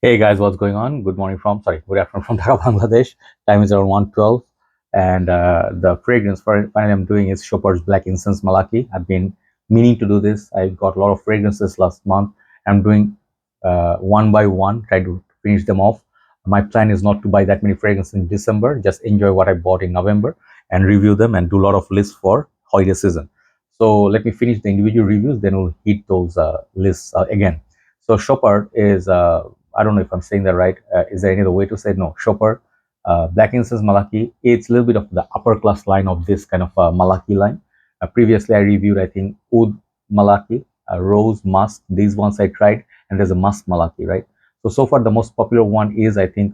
Hey guys, what's going on? Good morning good afternoon from Dhaka, Bangladesh. Time is around 1:12, and the fragrance finally I'm doing is Chopard's Black Incense Malaki. I've been meaning to do this. I got a lot of fragrances last month. I'm doing one by one, try to finish them off. My plan is not to buy that many fragrances in December, just enjoy what I bought in November and review them and do a lot of lists for holiday season. So let me finish the individual reviews, then we'll hit those lists again. So Chopard is I don't know if I'm saying that right. Is there any other way to say it? No? Chopard, Black Incense Malaki. It's a little bit of the upper class line of this kind of Malaki line. Previously, I reviewed, I think, Oud Malaki, Rose Musk. These ones I tried, and there's a Musk Malaki, right? So far, the most popular one is, I think,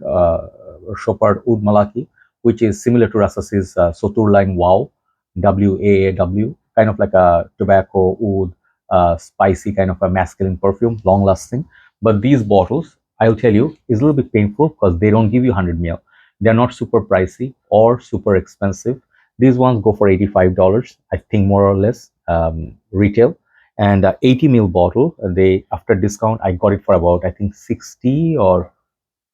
Chopard Oud Malaki, which is similar to Rassasi's Sotur line Wow, WAAW, kind of like a tobacco, oud, spicy kind of a masculine perfume, long lasting. But these bottles, I'll tell you, is a little bit painful because they don't give you 100 ml. They're not super pricey or super expensive. These ones go for $85, I think, more or less, retail. And 80 ml bottle, they after discount, I got it for about, I think, 60 or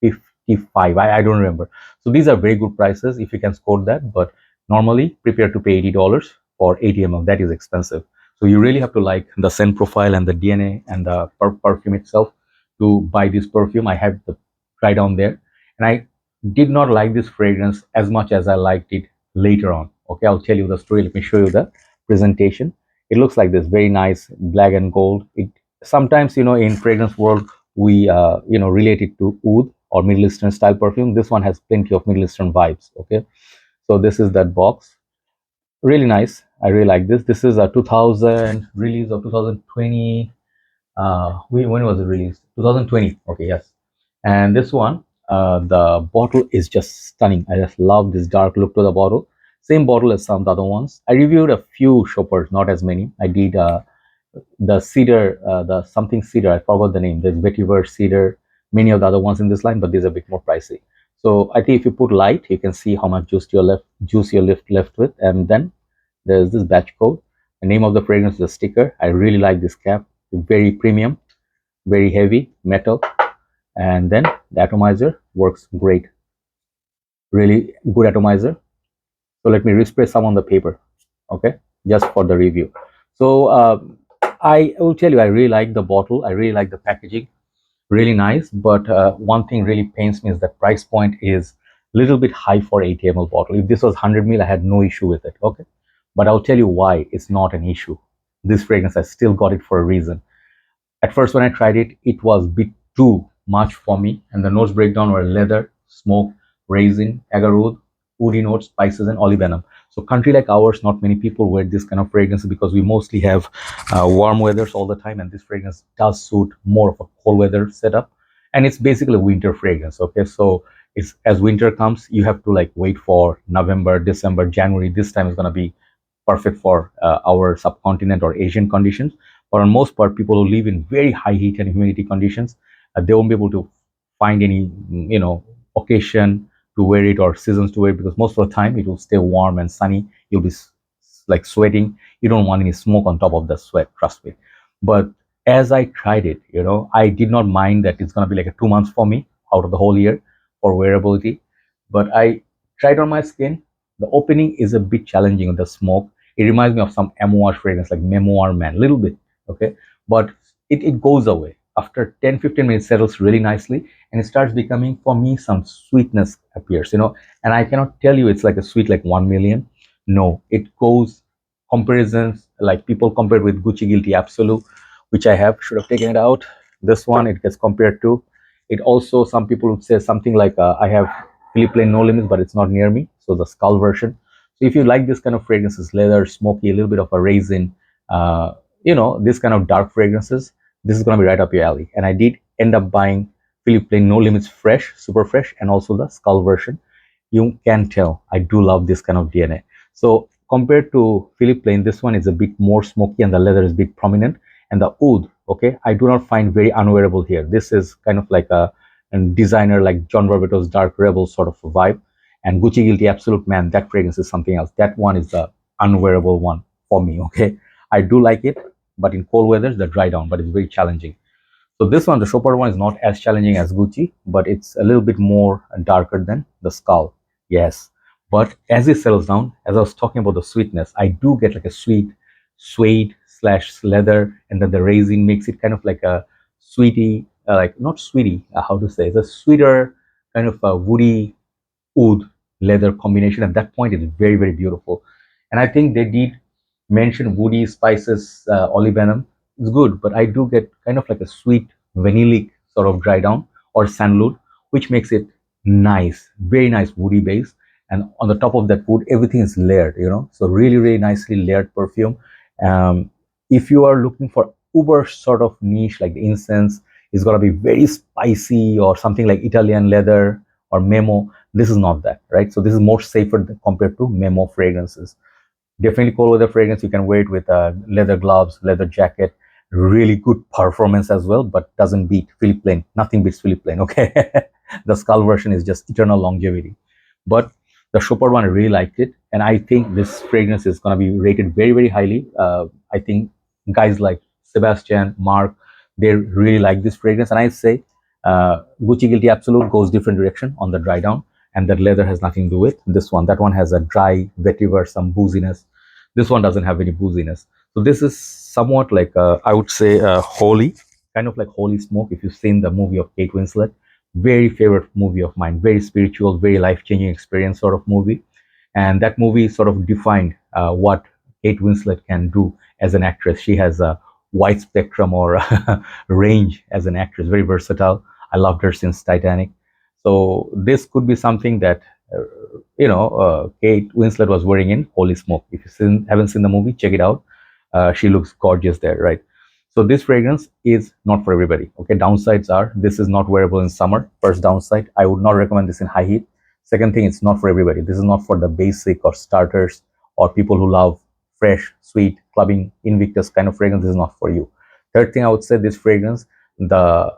55. I don't remember. So these are very good prices if you can score that. But normally, prepare to pay $80 for 80 ml. That is expensive. So you really have to like the scent profile and the DNA and the perfume itself to buy this perfume. I have the try down there, and I did not like this fragrance as much as I liked it later on. Okay, I'll tell you the story. Let me show you the presentation. It looks like this, very nice, black and gold. It sometimes, in fragrance world, we relate it to oud or Middle Eastern style perfume. This one has plenty of Middle Eastern vibes. Okay, so this is that box. Really nice. I really like this. This is a 2000 release of 2020. When was it released? 2020. Okay, yes. And this one, the bottle is just stunning. I just love this dark look to the bottle. Same bottle as some of the other ones. I reviewed a few Chopards, not as many. I did the cedar, the something cedar. I forgot the name. There's vetiver cedar. Many of the other ones in this line, but these are a bit more pricey. So I think if you put light, you can see how much juice you're left with. And then there's this batch code. The name of the fragrance is a sticker. I really like this cap. Very premium, very heavy metal, and then the atomizer works great. Really good atomizer. So let me respray some on the paper, okay, just for the review. So I will tell you, I really like the bottle. I really like the packaging, really nice. But one thing really pains me is the price point is a little bit high for 80 ml bottle. If this was 100 ml, I had no issue with it, okay. But I'll tell you why it's not an issue. This fragrance, I still got it for a reason. At first, when I tried it, it was a bit too much for me, and the notes breakdown were leather, smoke, raisin, agarwood, woody notes, spices, and olibanum. So, country like ours, not many people wear this kind of fragrance because we mostly have warm weathers all the time, and this fragrance does suit more of a cold weather setup. And it's basically a winter fragrance. Okay, so it's as winter comes, you have to like wait for November, December, January. This time is gonna be perfect for our subcontinent or Asian conditions. But on most part, people who live in very high heat and humidity conditions, they won't be able to find any, occasion to wear it or seasons to wear it because most of the time it will stay warm and sunny. You'll be like sweating. You don't want any smoke on top of the sweat, trust me. But as I tried it, I did not mind that it's going to be like a 2 months for me out of the whole year for wearability. But I tried on my skin. The opening is a bit challenging with the smoke. It reminds me of some amouage fragrance like Memoir Man, little bit, okay, but it goes away after 10-15 minutes, settles really nicely, and it starts becoming, for me, some sweetness appears, and I cannot tell you it's like a sweet like 1 million. No, it goes comparisons like people compared with Gucci Guilty Absolute, which I should have taken it out. This one it gets compared to it. Also, some people would say something like I have Philippe Lane No Limits, but it's not near me, so the skull version. So if you like this kind of fragrances, leather, smoky, a little bit of a raisin, this kind of dark fragrances, this is going to be right up your alley. And I did end up buying Philippe Lane No Limits Fresh, super fresh, and also the skull version. You can tell I do love this kind of DNA. So compared to Philippe Lane, this one is a bit more smoky and the leather is a bit prominent. And the oud, okay, I do not find very unwearable here. This is kind of like a designer like John Barbetto's Dark Rebel sort of a vibe. And Gucci Guilty Absolute, man, that fragrance is something else. That one is the unwearable one for me, okay. I do like it, but in cold weather, the dry down, but it's very challenging. So this one, the Chopard one, is not as challenging as Gucci, but it's a little bit more darker than the Skull. Yes, but as it settles down, as I was talking about the sweetness, I do get like a sweet suede slash leather, and then the resin makes it kind of like a sweetie, like not sweetie, how to say, it's a sweeter kind of a woody oud leather combination. At that point, it's very, very beautiful. And I think they did mention woody spices, olibanum. It's good, but I do get kind of like a sweet vanillic sort of dry down or sandalwood, which makes it nice, very nice woody base. And on the top of that wood, everything is layered, so really, really nicely layered perfume. Um, if you are looking for uber sort of niche, like the incense is going to be very spicy or something like Italian leather or memo, this is not that, right? So this is more safer compared to memo fragrances. Definitely cold weather fragrance. You can wear it with leather gloves, leather jacket. Really good performance as well, but doesn't beat Philippe Plain. Nothing beats Philippe Plain. Okay, the Skull version is just eternal longevity. But the Chopard one, I really liked it, and I think this fragrance is going to be rated very, very highly. I think guys like Sebastian, Mark, they really like this fragrance, and I say Gucci Guilty Absolute goes different direction on the dry down, and that leather has nothing to do with this one. That one has a dry vetiver, some booziness. This one doesn't have any booziness. So this is somewhat like I would say holy, kind of like holy smoke. If you've seen the movie of Kate Winslet, very favorite movie of mine, very spiritual, very life-changing experience sort of movie. And that movie sort of defined what Kate Winslet can do as an actress. She has a wide spectrum or range as an actress, very versatile. I loved her since Titanic. So this could be something that Kate Winslet was wearing in Holy Smoke. If you haven't seen the movie, check it out. She looks gorgeous there, right? So this fragrance is not for everybody. Okay, downsides are this is not wearable in summer. First downside, I would not recommend this in high heat. Second thing, it's not for everybody. This is not for the basic or starters or people who love fresh, sweet, clubbing, Invictus kind of fragrance. This is not for you. Third thing, I would say this fragrance, the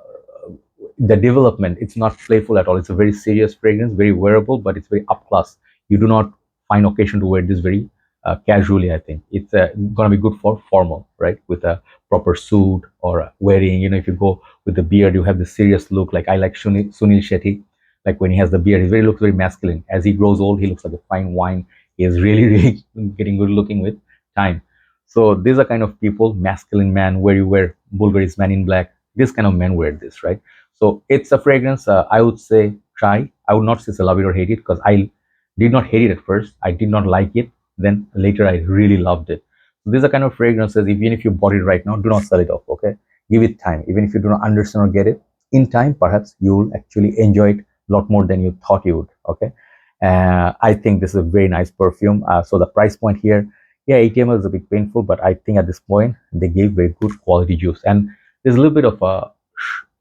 development, it's not playful at all. It's a very serious fragrance, very wearable, but it's very up class. You do not find occasion to wear this very casually. I think it's gonna be good for formal, right, with a proper suit or wearing, if you go with the beard, you have the serious look. Like I like Sunil Shetty, like when he has the beard, he looks very masculine. As he grows old, he looks like a fine wine. He is really, really getting good looking with time. So these are kind of people, masculine man, where you wear Bulgaris Man in Black. This kind of men wear this, right? So it's a fragrance I would say try. I would not say it's a love it or hate it, because I did not hate it at first. I did not like it. Then later I really loved it. So these are kind of fragrances, even if you bought it right now, do not sell it off, okay? Give it time. Even if you do not understand or get it, in time, perhaps you'll actually enjoy it a lot more than you thought you would, okay? I think this is a very nice perfume. So the price point here, yeah, 80 ml is a bit painful, but I think at this point they gave very good quality juice. And there's a little bit of a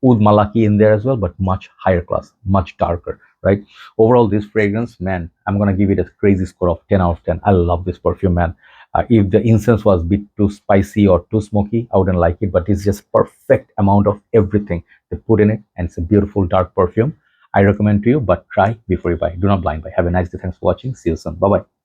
oud Malaki in there as well, but much higher class, much darker, right? Overall, this fragrance, man, I'm gonna give it a crazy score of 10 out of 10. I love this perfume, man. If the incense was a bit too spicy or too smoky, I wouldn't like it, but it's just perfect amount of everything they put in it, and it's a beautiful dark perfume. I recommend to you, but try before you buy. Do not blind buy. Have a nice day. Thanks for watching. See you soon. Bye bye.